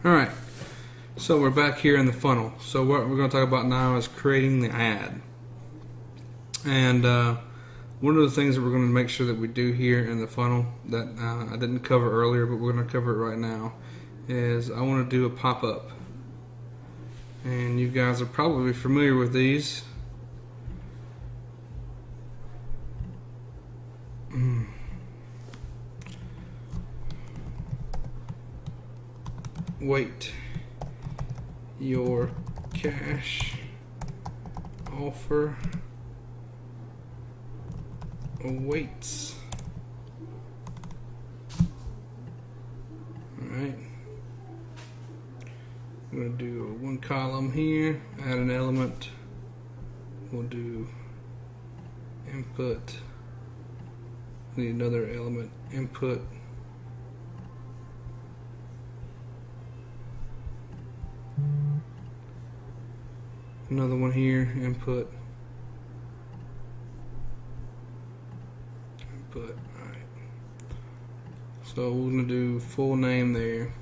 Alright, so we're back here in the funnel. So what we're going to talk about now is creating the ad. And one of the things that we're going to make sure that we do here in the funnel that I didn't cover earlier, but we're going to cover it right now, is I want to do a pop-up. And you guys are probably familiar with these. Wait, your cash offer awaits. Alright, I'm going to do one column here, add an element. We'll do input, need another element, input. Another one here, input. Input, alright. So we're going to do full name there.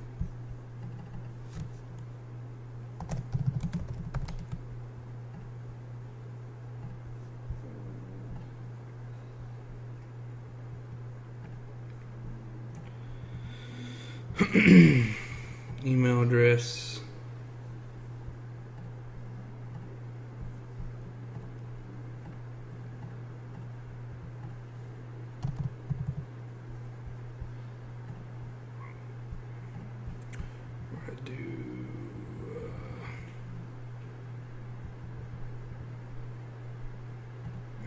Email address.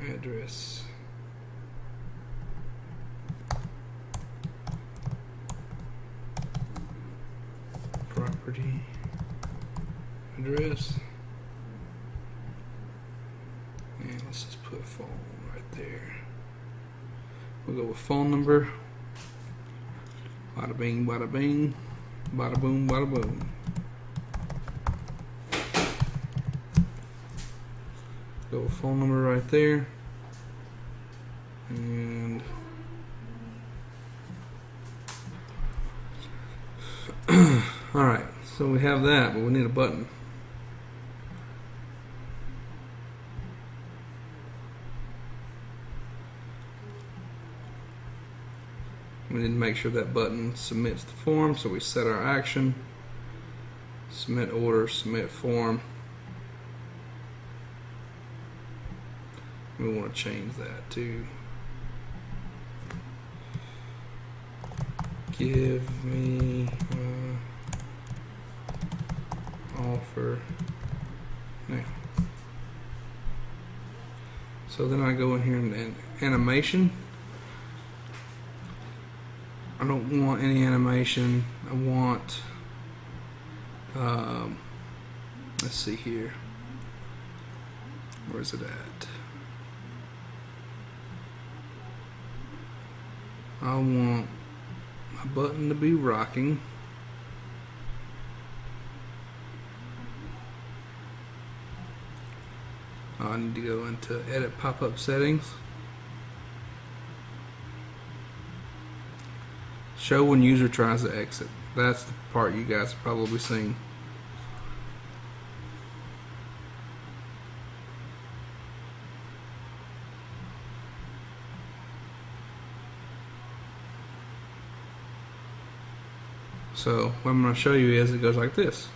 Address. Property address. And let's just put phone right there. We'll go with phone number. Bada bing, bada bing, bada boom, bada boom. Go with phone number right there. And alright, so we have that, but we need a button. We need to make sure that button submits the form, so we set our action, submit order, submit form. We want to change that to give me offer now. So then I go in here and animation. I don't want any animation. I want let's see here. Where's it at? I want my button to be rocking. I need to go into edit pop-up settings. Show when user tries to exit. That's the part you guys have probably seen. So what I'm going to show you is it goes like this.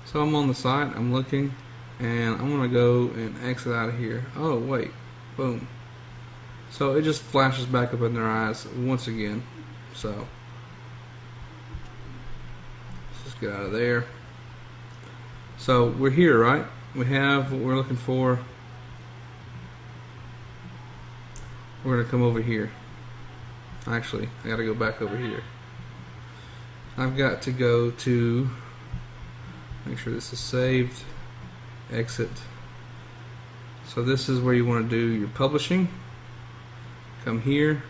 So I'm on the site, I'm looking, and I'm going to go and exit out of here. Oh wait, boom. So it just flashes back up in their eyes once again. So let's just get out of there. So we're here, right? We have what we're looking for. We're going to come over here. Actually, I got to go back over here. I've got to go to, make sure this is saved, exit. So this is where you want to do your publishing. Come here,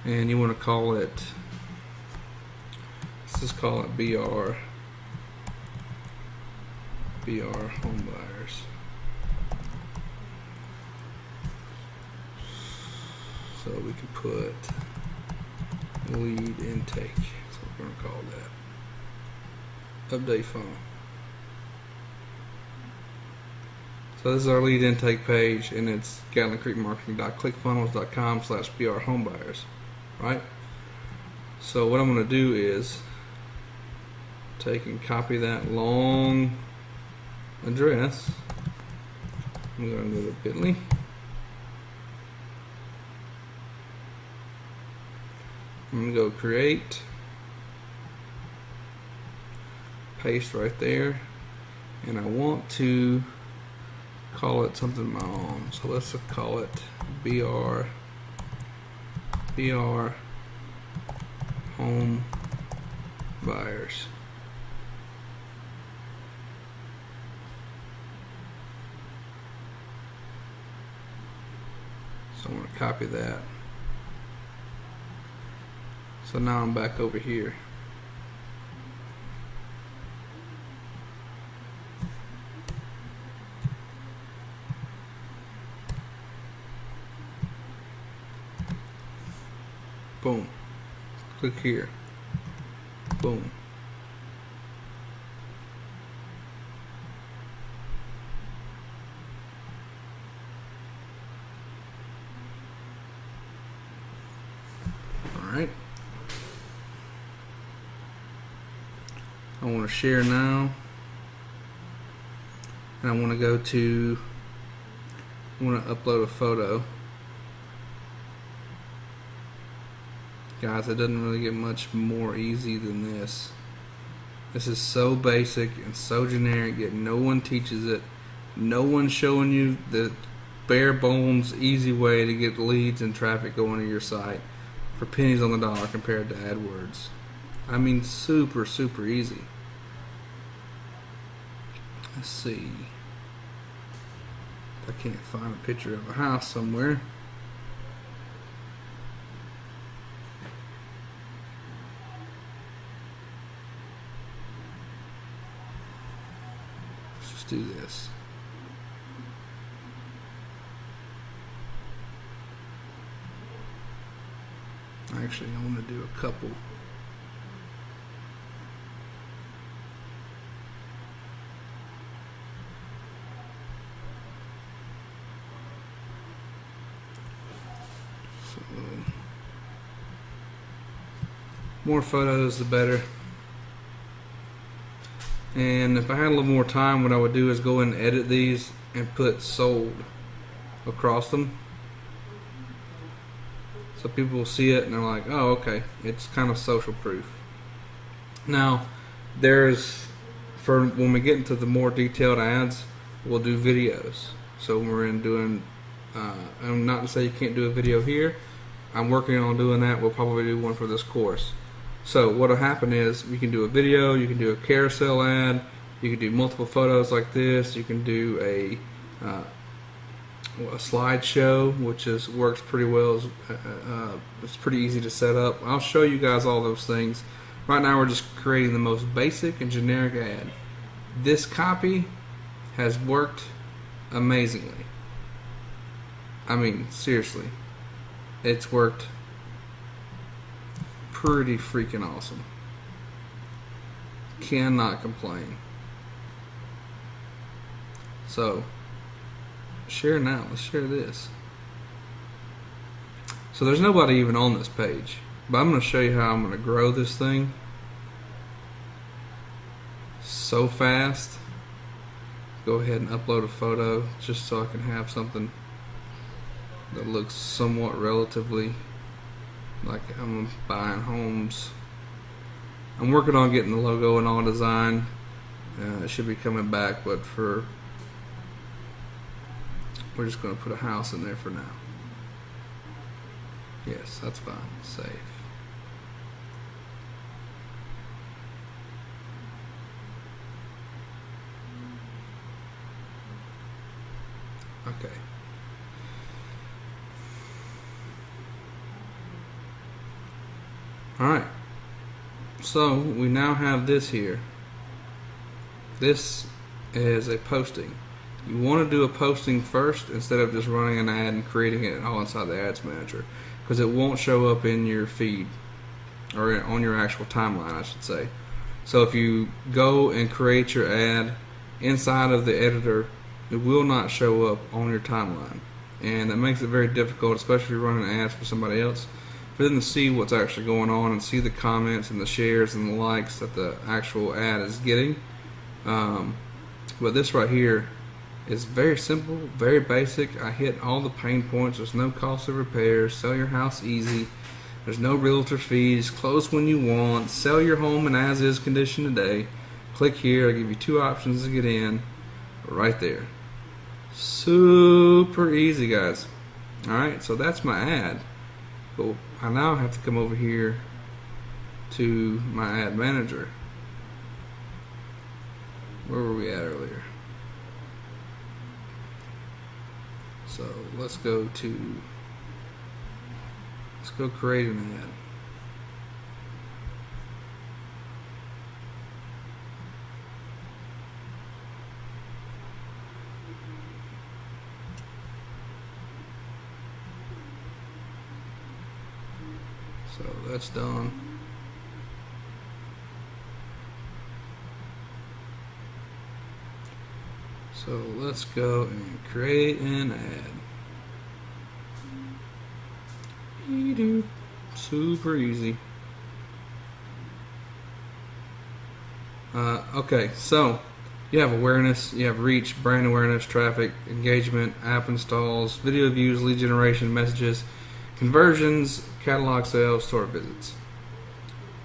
and you want to call it, let's just call it BR Home Buyers. So we can put lead intake. We're going to call Update funnel. So this is our lead intake page, and it's GatlinCreekMarketing.clickfunnels.com/BRHomebuyers, right? So what I'm going to do is take and copy that long address. I'm going to go to Bitly. I'm going to go create, paste right there, and I want to call it something of my own. So let's call it BR Home Buyers. So I'm going to copy that. So now I'm back over here. Boom. Click here. Boom. Alright. I want to share now. And I want to go to, I want to upload a photo. Guys, it doesn't really get much more easy than this. This is so basic and so generic, yet no one teaches it. No one's showing you the bare bones, easy way to get leads and traffic going to your site for pennies on the dollar compared to AdWords. I mean, super, super easy. Let's see. If I can't find a picture of a house somewhere. Do this. Actually, I want to do a couple. So, more photos, the better. And if I had a little more time, what I would do is go and edit these and put sold across them. So people will see it and they're like, oh, okay, it's kind of social proof. Now, for when we get into the more detailed ads, we'll do videos. So when we're doing, I'm not to say you can't do a video here. I'm working on doing that. We'll probably do one for this course. So what will happen is you can do a video, you can do a carousel ad, you can do multiple photos like this, you can do a slideshow, which works pretty well. It's pretty easy to set up. I'll show you guys all those things. Right now we're just creating the most basic and generic ad. This copy has worked amazingly. I mean, seriously, it's worked pretty freaking awesome. Cannot complain. So, share now. Let's share this. So there's nobody even on this page, but I'm going to show you how I'm going to grow this thing so fast. Go ahead and upload a photo just so I can have something that looks somewhat relatively like I'm buying homes. I'm working on getting the logo and all design. It should be coming back, but we're just going to put a house in there for now. Yes, that's fine. Save. Okay. Alright, so we now have this here. This is a posting. You want to do a posting first instead of just running an ad and creating it all inside the Ads Manager, because it won't show up in your feed or on your actual timeline, I should say. So if you go and create your ad inside of the editor, it will not show up on your timeline. And that makes it very difficult, especially if you're running ads for somebody else, for them to see what's actually going on and see the comments and the shares and the likes that the actual ad is getting. But this right here is very simple, very basic. I hit all the pain points. There's no cost of repairs. Sell your house easy. There's no realtor fees. Close when you want. Sell your home in as-is condition today. Click here. I give you 2 options to get in. Right there. Super easy, guys. Alright, so that's my ad. But I now have to come over here to my ad manager. Where were we at earlier? So let's go create an ad. So that's done. So let's go and create an ad. Super easy. Okay, so you have awareness, you have reach, brand awareness, traffic, engagement, app installs, video views, lead generation, messages, conversions, catalog sales, store visits.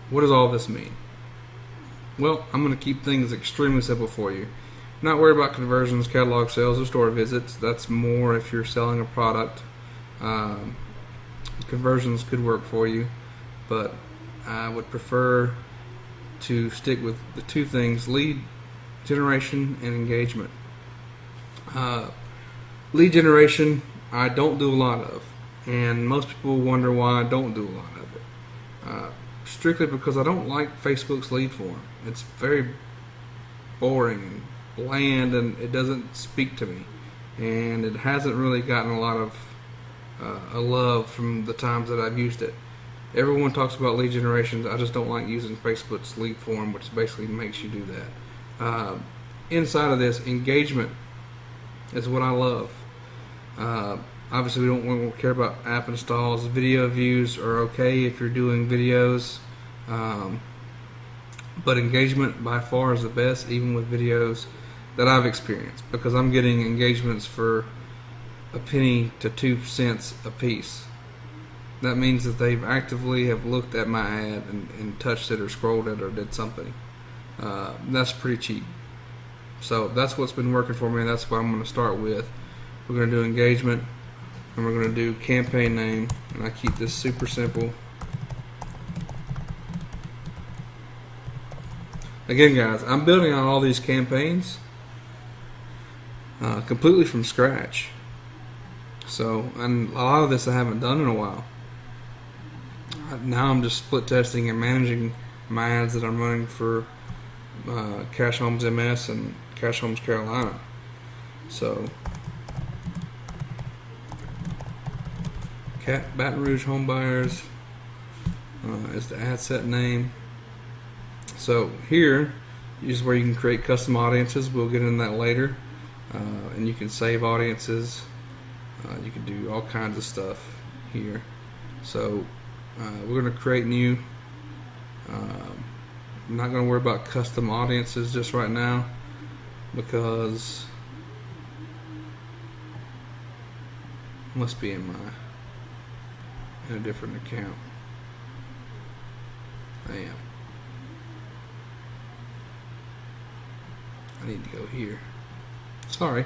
What does all this mean? Well, I'm going to keep things extremely simple for you. Not worry about conversions, catalog sales, or store visits. That's more if you're selling a product. Conversions could work for you, but I would prefer to stick with the 2 things: lead generation and engagement. Lead generation I don't do a lot of, and most people wonder why I don't do a lot of it. Strictly because I don't like Facebook's lead form. It's very boring and bland, and it doesn't speak to me, and it hasn't really gotten a lot of a love from the times that I've used it. Everyone talks about lead generation. I just don't like using Facebook's lead form, which basically makes you do that. Inside of this, engagement is what I love. Obviously, we don't care about app installs. Video views are okay if you're doing videos, but engagement by far is the best, even with videos that I've experienced, because I'm getting engagements for a penny to 2 cents a piece. That means that they've actively have looked at my ad and touched it or scrolled it or did something. That's pretty cheap. So that's what's been working for me, and that's what I'm going to start with. We're going to do engagement, and we're going to do campaign name, and I keep this super simple. Again, guys, I'm building out all these campaigns completely from scratch. So, and a lot of this I haven't done in a while. Now I'm just split testing and managing my ads that I'm running for Cash Homes MS and Cash Homes Carolina. So, Baton Rouge Home Buyers is the ad set name. So here is where you can create custom audiences. We'll get into that later. And you can save audiences. You can do all kinds of stuff here. So we're going to create new. I'm not going to worry about custom audiences just right now, because it must be in a different account. I am. I need to go here. Sorry.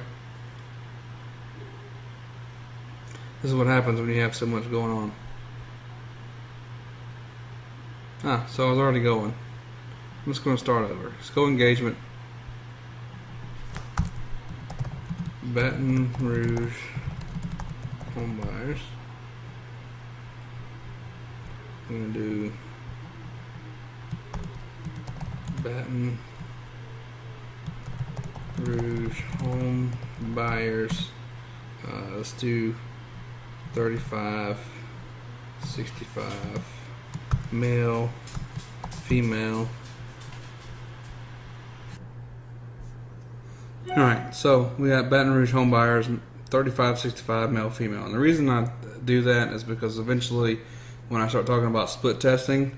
This is what happens when you have so much going on. So I was already going. I'm just going to start over. Let's go engagement. Baton Rouge Home Buyers. I'm going to do Baton Rouge Home Buyers. Let's do 35, 65, male, female, Alright, so we got Baton Rouge home buyers, 35, 65, male, female. And the reason I do that is because eventually when I start talking about split testing,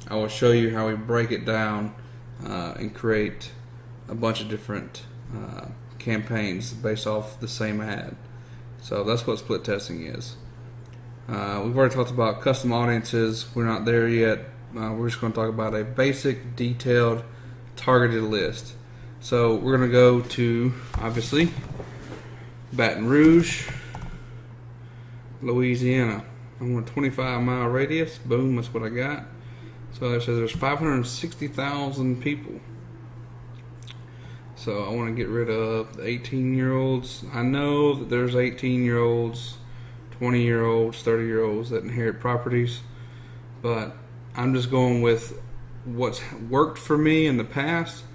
I will show you how we break it down and create a bunch of different campaigns based off the same ad. So that's what split testing is. We've already talked about custom audiences. We're not there yet. We're just going to talk about a basic, detailed, targeted list. So we're going to go to, obviously, Baton Rouge, Louisiana. I want a 25-mile radius. Boom, that's what I got. So it says there's 560,000 people. So I want to get rid of the 18-year-olds. I know that there's 18-year-olds, 20-year-olds, 30-year-olds that inherit properties, but I'm just going with what's worked for me in the past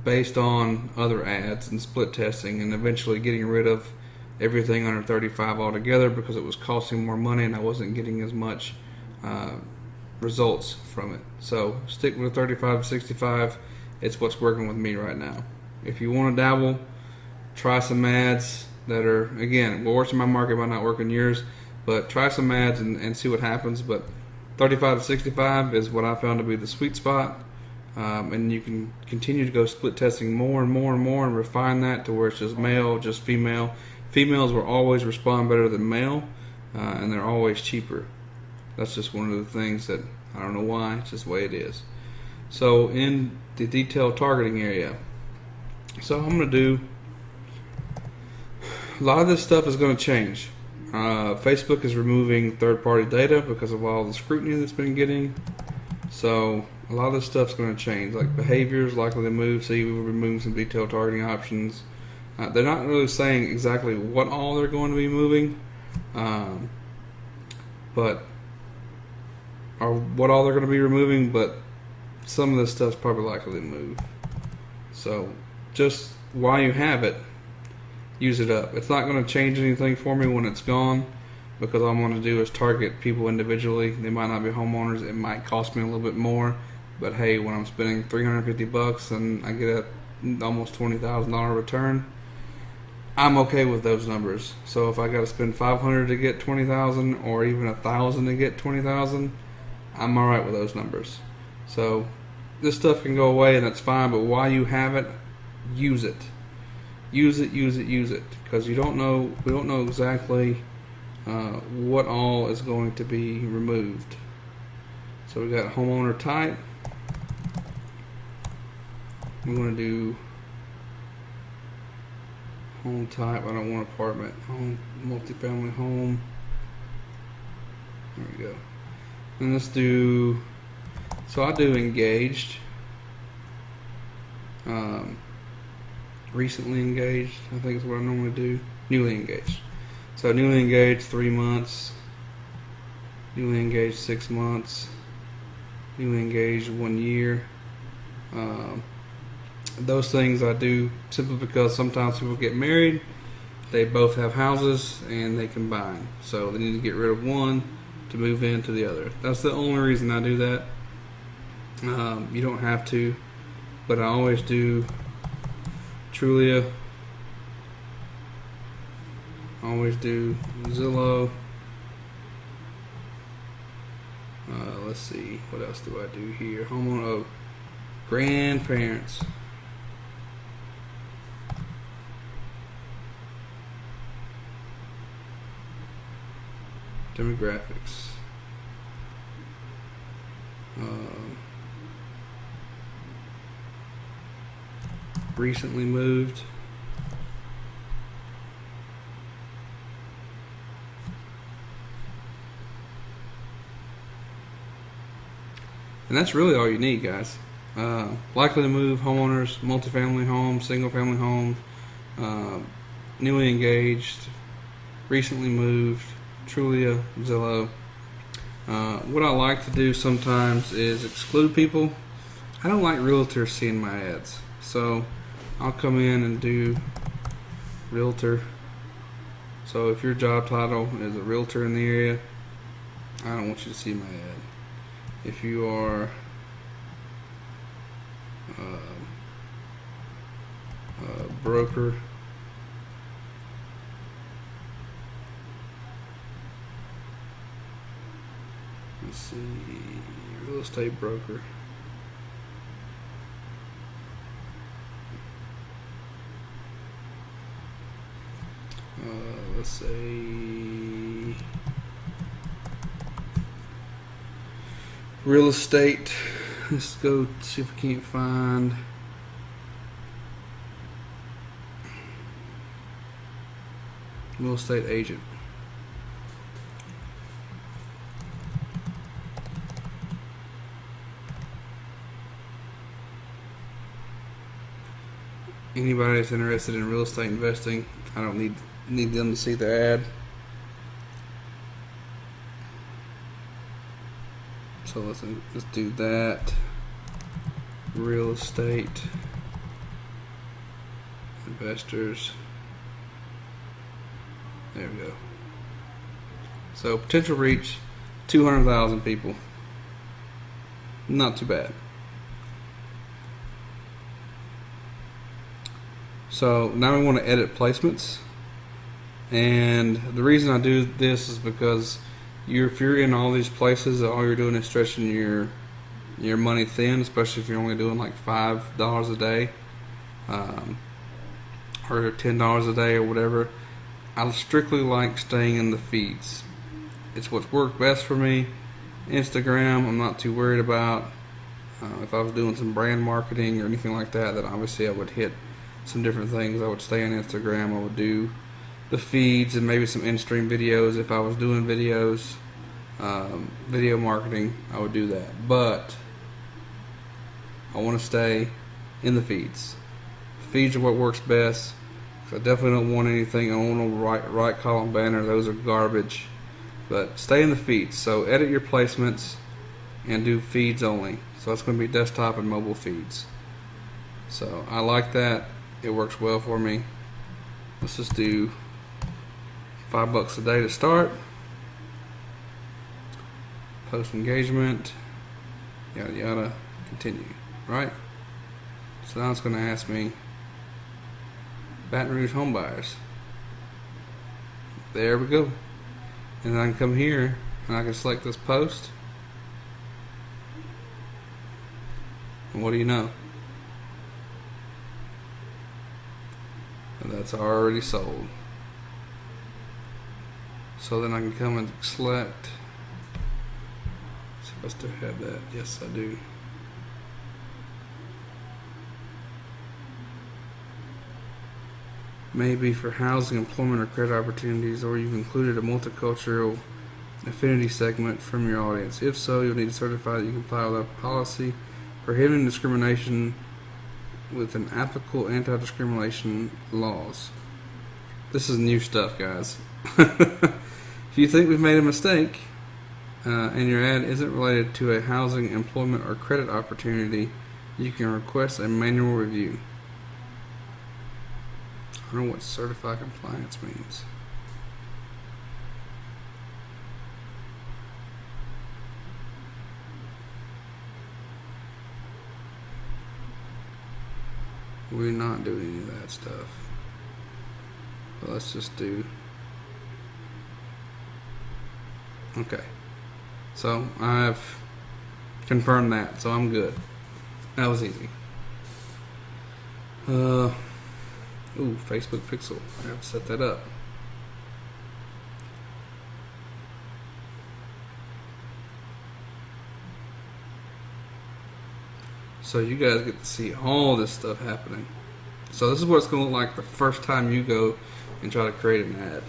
based on other ads and split testing, and eventually getting rid of everything under 35 altogether because it was costing more money and I wasn't getting as much results from it. So stick with 35 to 65. It's what's working with me right now. If you want to dabble, try some ads that are, again, what works in my market might not work in yours, but try some ads and see what happens. But 35 to 65 is what I found to be the sweet spot. And you can continue to go split testing more and more and more and refine that to where it's just male, just female. Females will always respond better than male, and they're always cheaper. That's just one of the things that I don't know why, it's just the way it is. So in the detailed targeting area, so I'm going to do, a lot of this stuff is going to change. Facebook is removing third-party data because of all the scrutiny that's been getting. So a lot of this stuff's going to change, like behaviors likely to move. See, we will remove some detailed targeting options. They're not really saying exactly what all they're going to be moving, but or what all they're going to be removing. But some of this stuff's probably likely to move. So just while you have it, use it up. It's not going to change anything for me when it's gone, because all I'm going to do is target people individually. They might not be homeowners. It might cost me a little bit more, but hey, when I'm spending $350 and I get a almost $20,000 return, I'm okay with those numbers. So if I got to spend $500 to get $20,000 or even $1,000 to get $20,000, I'm all right with those numbers. So this stuff can go away and that's fine, but while you have it, use it. Use it, use it, use it, because we don't know exactly what all is going to be removed. So we got homeowner type. We're going to do home type. I don't want apartment. Home, multifamily home. There we go. And let's do. So I do engaged. Recently engaged, I think is what I normally do. Newly engaged. So newly engaged 3 months. Newly engaged 6 months. Newly engaged 1 year. Those things I do simply because sometimes people get married, they both have houses, and they combine. So they need to get rid of one to move into the other. That's the only reason I do that. You don't have to, but I always do Trulia. I always do Zillow. Let's see, what else do I do here? Homeowner, oh, grandparents. Demographics. Recently moved. And that's really all you need, guys. Likely to move, homeowners, multifamily homes, single family homes, newly engaged, recently moved, Trulia, Zillow. What I like to do sometimes is exclude people. I don't like realtors seeing my ads, so I'll come in and do realtor. So if your job title is a realtor in the area, I don't want you to see my ad. If you are broker. Let's see, real estate broker. Let's say real estate. Let's go see if we can't find real estate agent. Anybody that's interested in real estate investing, I don't need them to see the ad. So let's do that. Real estate investors. There we go. So potential reach 200,000 people. Not too bad. So now we want to edit placements, and the reason I do this is because if you're in all these places, all you're doing is stretching your money thin, especially if you're only doing like $5 a day, or $10 a day or whatever. I strictly like staying in the feeds. It's what's worked best for me. Instagram, I'm not too worried about. If I was doing some brand marketing or anything like that, then obviously I would hit some different things. I would stay on Instagram. I would do the feeds and maybe some in-stream videos. If I was doing videos, video marketing, I would do that. But I want to stay in the feeds. The feeds are what works best. I definitely don't want anything. I don't want a right column banner. Those are garbage. But stay in the feeds. So edit your placements and do feeds only. So it's going to be desktop and mobile feeds. So I like that. It works well for me. Let's just do $5 a day to start. Post engagement, yada yada, continue, right? So now it's going to ask me Baton Rouge home buyers. There we go. And I can come here and I can select this post. And what do you know? That's already sold. So then I can come and select. See if I still have that. Yes, I do. Maybe for housing, employment, or credit opportunities, or you've included a multicultural affinity segment from your audience. If so, you'll need to certify that you comply with a policy prohibiting discrimination with an applicable anti-discrimination laws. This is new stuff, guys. If you think we've made a mistake and your ad isn't related to a housing, employment, or credit opportunity, you can request a manual review. I don't know what certified compliance means. We're not doing any of that stuff. But let's just do. Okay. So I've confirmed that, so I'm good. That was easy. Ooh, Facebook Pixel. I have to set that up. So you guys get to see all this stuff happening. So this is what it's going to look like the first time you go and try to create an ad.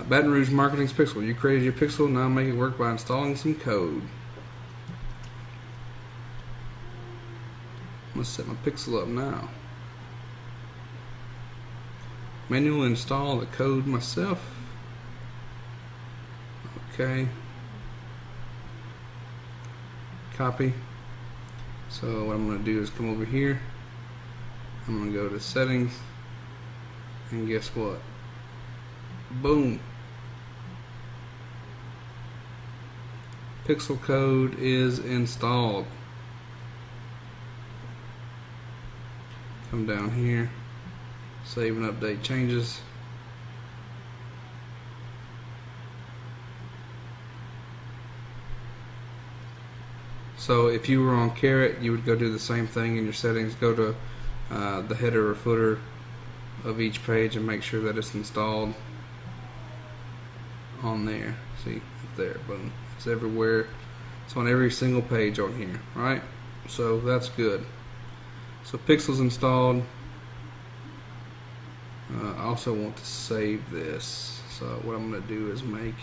Baton Rouge Marketing's Pixel. You created your pixel, now make it work by installing some code. I'm going to set my pixel up now. Manually install the code myself. Okay. Copy. So what I'm going to do is come over here. I'm going to go to settings. And guess what? Boom. Pixel code is installed. Come down here. Save and update changes. So if you were on Carrot, you would go do the same thing in your settings. Go to the header or footer of each page and make sure that it's installed on there. See, it's there, boom. It's everywhere. It's on every single page on here, right? So that's good. So Pixel's installed. I also want to save this. So what I'm going to do is make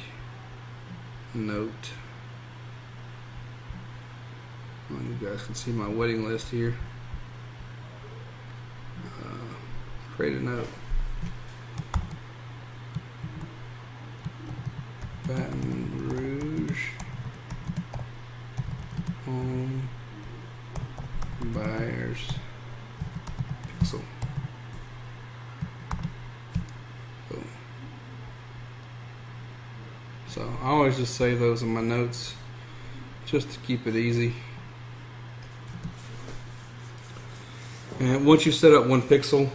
a note. Well, you guys can see my waiting list here. Create a note. Baton Rouge home buyers Pixel. Boom. So I always just save those in my notes just to keep it easy. And once you set up one pixel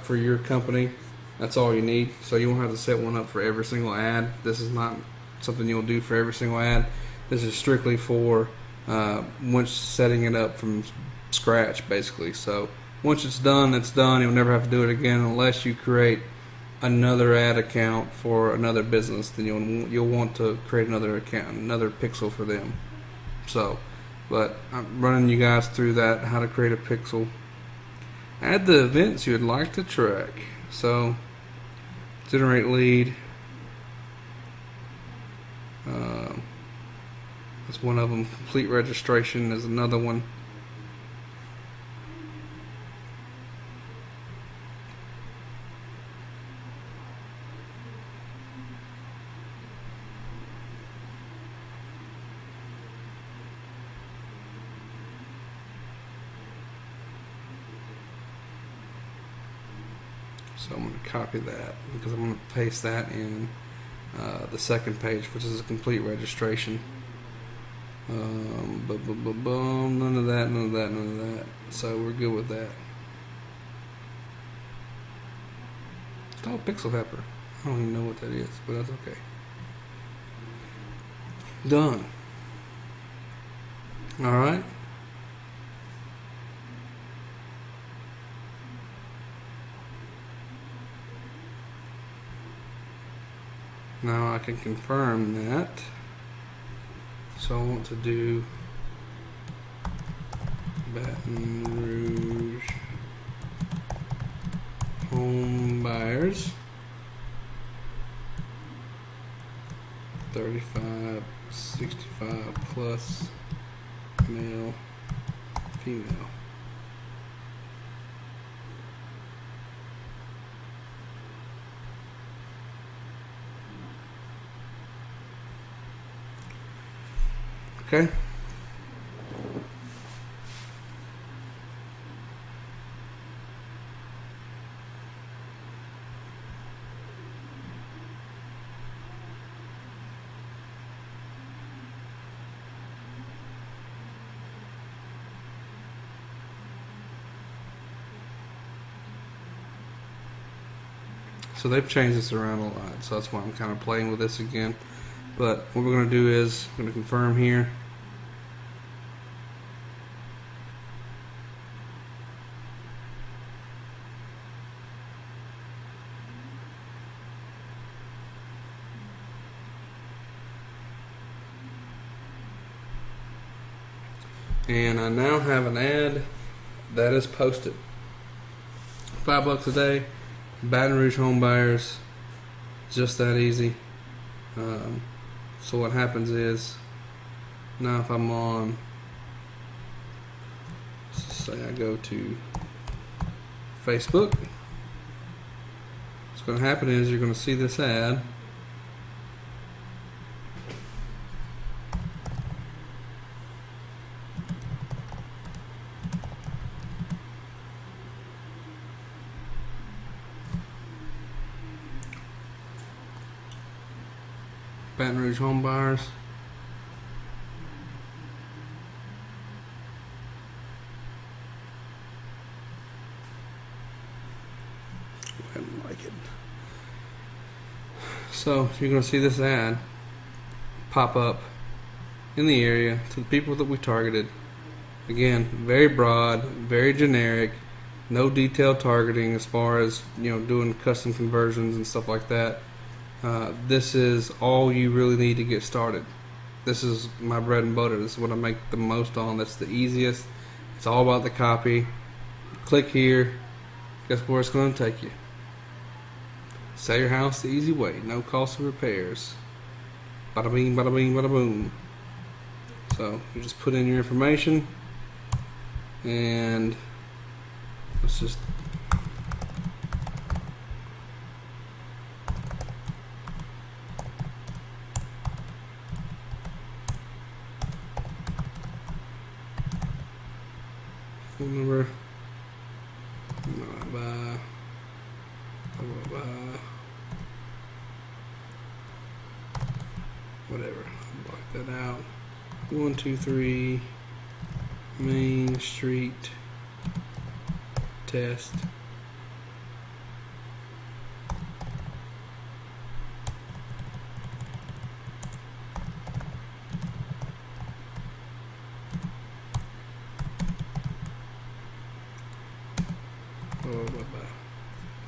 for your company, that's all you need. So you won't have to set one up for every single ad. This is not something you'll do for every single ad. This is strictly for once setting it up from scratch, basically. So once it's done, it's done. You'll never have to do it again unless you create another ad account for another business. Then you'll want to create another account, another pixel for them. So, but I'm running you guys through that, how to create a pixel. Add the events you would like to track. So, generate lead. That's one of them. Complete registration is another one. So I'm going to copy that because I'm going to paste that in the second page, which is a complete registration. None of that, none of that, none of that. So we're good with that. It's called Pixel Pepper. I don't even know what that is, but that's okay. Done. Alright. Now I can confirm that. So I want to do Baton Rouge home buyers 35, 65 plus, male, female. Okay. So they've changed this around a lot, so that's why I'm kind of playing with this again. But what we're going to do is I'm going to confirm here. And I now have an ad that is posted. $5 a day, Baton Rouge home buyers, just that easy. So what happens is, now if I'm on, say I go to Facebook, what's going to happen is you're going to see this ad. Baton Rouge home buyers. naked. So you're going to see this ad pop up in the area to the people that we targeted. Again, very broad, very generic, no detailed targeting as far as doing custom conversions and stuff like that. This is all you really need to get started. This is my bread and butter. This is what I make the most on. That's the easiest. It's all about the copy. Click here. Guess where it's going to take you? Sell your house the easy way. No cost of repairs. Bada bing, bada bing, bada boom. So you just put in your information, and let's just phone number, whatever, block that out. 123 Main Street test.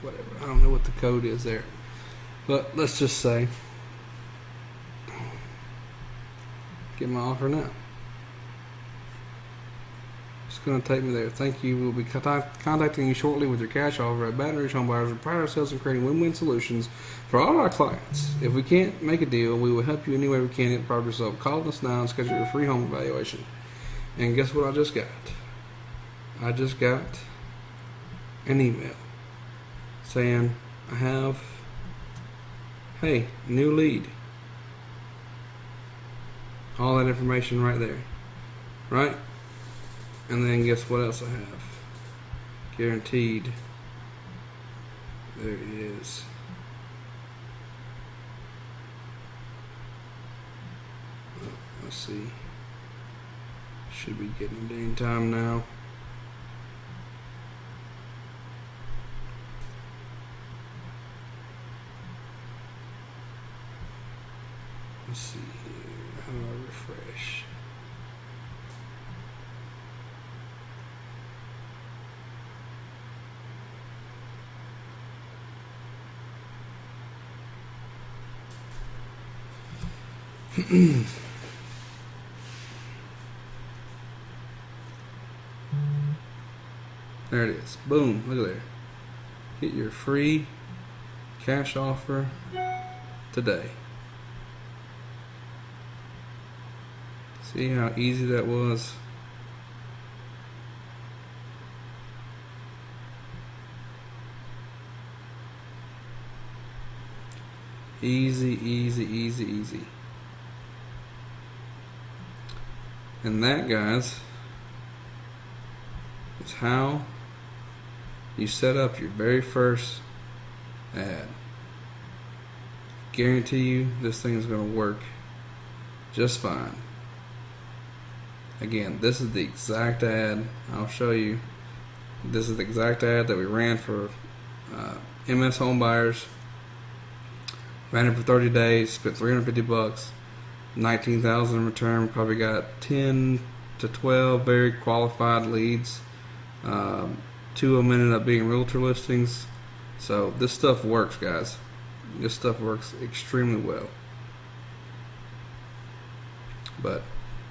Whatever, I don't know what the code is there, but let's just say get my offer now. It's going to take me there. Thank you. We'll be contacting you shortly with your cash offer at Baton Rouge Home Buyers. We pride ourselves in creating win-win solutions for all our clients. If we can't make a deal, we will help you any way we can get the property sold. Call us now and schedule your free home evaluation. And guess what I just got? I just got an email saying I have, hey, new lead. All that information right there, right? And then guess what else I have? Guaranteed. There it is. Let's see. Should be getting it any time now. Let's see here. How do I refresh? There it is. Boom. Look at there. Get your free cash offer today. See how easy that was? Easy, easy, easy, easy. And that, guys, is how you set up your very first ad. Guarantee you this thing is going to work just fine. Again, this is the exact ad. I'll show you. This is the exact ad that we ran for MS Home Buyers. Ran it for 30 days, spent $350, 19,000 in return. Probably got 10 to 12 very qualified leads. 2 of them ended up being realtor listings. So this stuff works, guys. This stuff works extremely well. But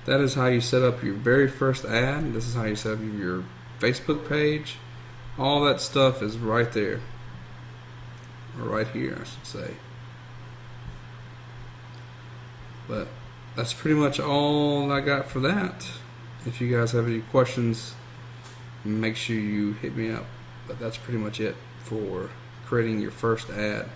that is how you set up your very first ad. This is how you set up your Facebook page. All that stuff is right there. Or right here, I should say. But that's pretty much all I got for that. If you guys have any questions, make sure you hit me up. But that's pretty much it for creating your first ad.